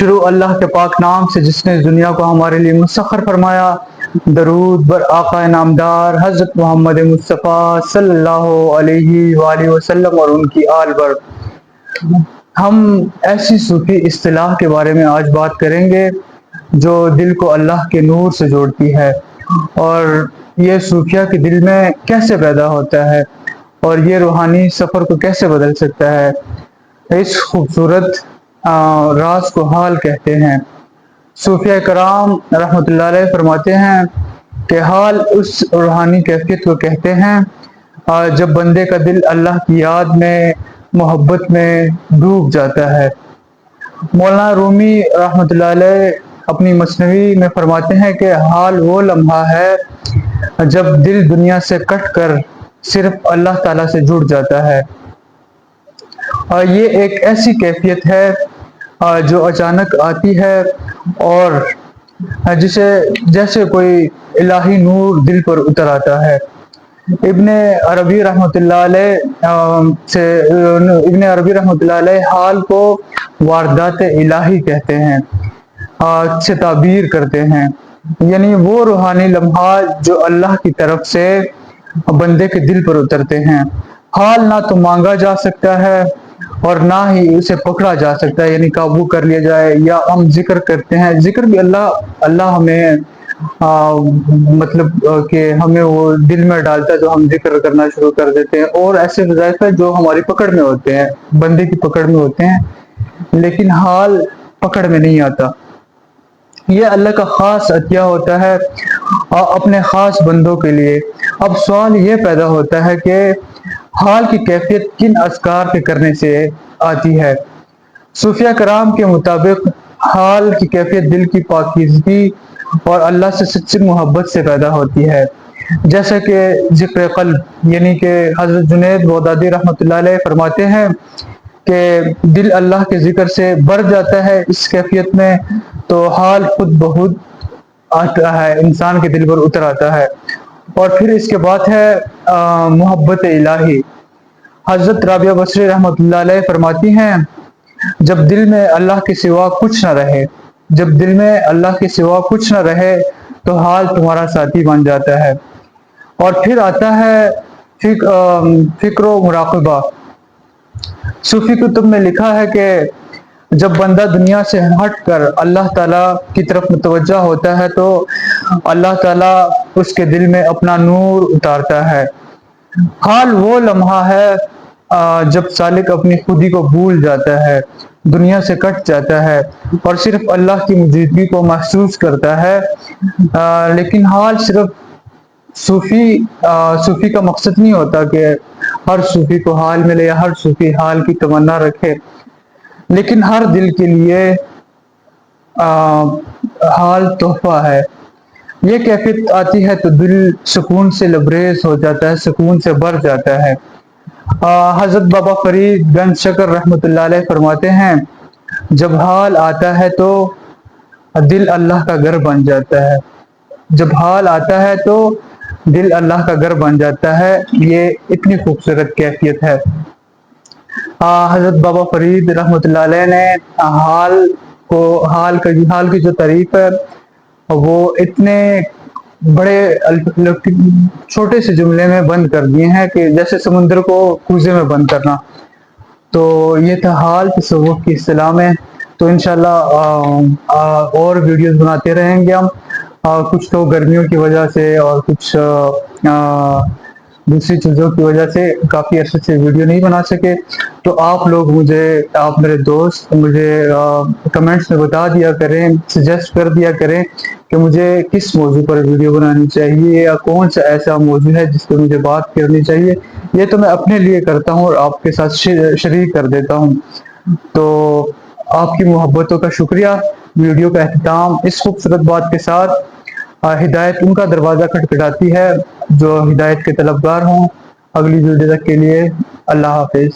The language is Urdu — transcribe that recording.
شروع اللہ کے پاک نام سے جس نے دنیا کو ہمارے لیے مسخر فرمایا۔ درود بر آقا نامدار حضرت محمد مصطفیٰ صلی اللہ علیہ وآلہ وسلم اور ان کی آل پر۔ ہم ایسی صوفی اصطلاح کے بارے میں آج بات کریں گے جو دل کو اللہ کے نور سے جوڑتی ہے، اور یہ صوفیہ کے دل میں کیسے پیدا ہوتا ہے اور یہ روحانی سفر کو کیسے بدل سکتا ہے۔ اس خوبصورت راز کو حال کہتے ہیں۔ صوفیہ کرام رحمۃ اللہ علیہ فرماتے ہیں کہ حال اس روحانی کیفیت کو کہتے ہیں جب بندے کا دل اللہ کی یاد میں، محبت میں ڈوب جاتا ہے۔ مولانا رومی رحمۃ اللہ علیہ اپنی مثنوی میں فرماتے ہیں کہ حال وہ لمحہ ہے جب دل دنیا سے کٹ کر صرف اللہ تعالیٰ سے جڑ جاتا ہے، اور یہ ایک ایسی کیفیت ہے جو اچانک آتی ہے اور جیسے کوئی الہی نور دل پر اتر آتا ہے۔ ابن عربی رحمۃ اللہ علیہ حال کو واردات الہی کہتے ہیں، سے تعبیر کرتے ہیں، یعنی وہ روحانی لمحات جو اللہ کی طرف سے بندے کے دل پر اترتے ہیں۔ حال نہ تو مانگا جا سکتا ہے اور نہ ہی اسے پکڑا جا سکتا ہے، یعنی قابو کر لیا جائے، یا ہم ذکر کرتے ہیں، ذکر بھی اللہ ہمیں مطلب کہ ہمیں وہ دل میں ڈالتا ہے تو ہم ذکر کرنا شروع کر دیتے ہیں، اور ایسے وظائف جو ہماری پکڑ میں ہوتے ہیں، بندے کی پکڑ میں ہوتے ہیں، لیکن حال پکڑ میں نہیں آتا۔ یہ اللہ کا خاص عطیہ ہوتا ہے اپنے خاص بندوں کے لیے۔ اب سوال یہ پیدا ہوتا ہے کہ حال کی کیفیت کن اذکار کے کرنے سے آتی ہے؟ صوفیہ کرام کے مطابق حال کی کیفیت دل کی پاکیزگی اور اللہ سے سچی محبت سے پیدا ہوتی ہے، جیسا کہ ذکر قلب، یعنی کہ حضرت جنید بغدادی رحمۃ اللہ علیہ فرماتے ہیں کہ دل اللہ کے ذکر سے بھر جاتا ہے اس کیفیت میں تو حال خود بخود آتا ہے، انسان کے دل پر اتر آتا ہے۔ اور پھر اس کے بعد ہے محبت الہی۔ حضرت رابعہ بصری رحمۃ اللہ علیہ فرماتی ہیں جب دل میں اللہ کے سوا کچھ نہ رہے، جب دل میں اللہ کے سوا کچھ نہ رہے تو حال تمہارا ساتھی بن جاتا ہے۔ اور پھر آتا ہے فکر و مراقبہ۔ صوفی کتب میں لکھا ہے کہ جب بندہ دنیا سے ہٹ کر اللہ تعالیٰ کی طرف متوجہ ہوتا ہے تو اللہ تعالیٰ اس کے دل میں اپنا نور اتارتا ہے۔ حال وہ لمحہ ہے جب سالک اپنی خودی کو بھول جاتا ہے، دنیا سے کٹ جاتا ہے اور صرف اللہ کی موجودگی کو محسوس کرتا ہے۔ لیکن حال صرف صوفی کا مقصد نہیں ہوتا کہ ہر صوفی کو حال ملے یا ہر صوفی حال کی تمنا رکھے، لیکن ہر دل کے لیے حال تحفہ ہے۔ یہ کیفیت آتی ہے تو دل سکون سے لبریز ہو جاتا ہے، سکون سے بھر جاتا ہے۔ حضرت بابا فرید گنج شکر رحمۃ اللہ علیہ فرماتے ہیں جب حال آتا ہے تو دل اللہ کا گھر بن جاتا ہے، جب حال آتا ہے تو دل اللہ کا گھر بن جاتا ہے۔ یہ اتنی خوبصورت کیفیت ہے۔ حضرت بابا فرید رحمۃ اللہ علیہ نے حال کی جو تعریف ہے وہ اتنے بڑے چھوٹے سے جملے میں بند کر دیے ہیں کہ جیسے سمندر کو کوزے میں بند کرنا۔ تو یہ تھا حال تصوف کی اصطلاح میں۔ تو انشاءاللہ اور ویڈیوز بناتے رہیں گے ہم۔ کچھ تو گرمیوں کی وجہ سے اور کچھ دوسری چیزوں کی وجہ سے کافی عرصے سے ویڈیو نہیں بنا سکے، تو آپ میرے دوست مجھے کمنٹس میں بتا دیا کریں، سجیسٹ کر دیا کریں کہ مجھے کس موضوع پر ویڈیو بنانی چاہیے یا کون سا ایسا موضوع ہے جس پہ مجھے بات کرنی چاہیے۔ یہ تو میں اپنے لیے کرتا ہوں اور آپ کے ساتھ شریک کر دیتا ہوں۔ تو آپ کی محبتوں کا شکریہ۔ ویڈیو کا اختتام اس خوبصورت بات کے ساتھ، ہدایت ان کا دروازہ کھٹکھٹاتی ہے جو ہدایت کے طلبگار ہوں۔ اگلی ویڈیو تک کے لیے اللہ حافظ۔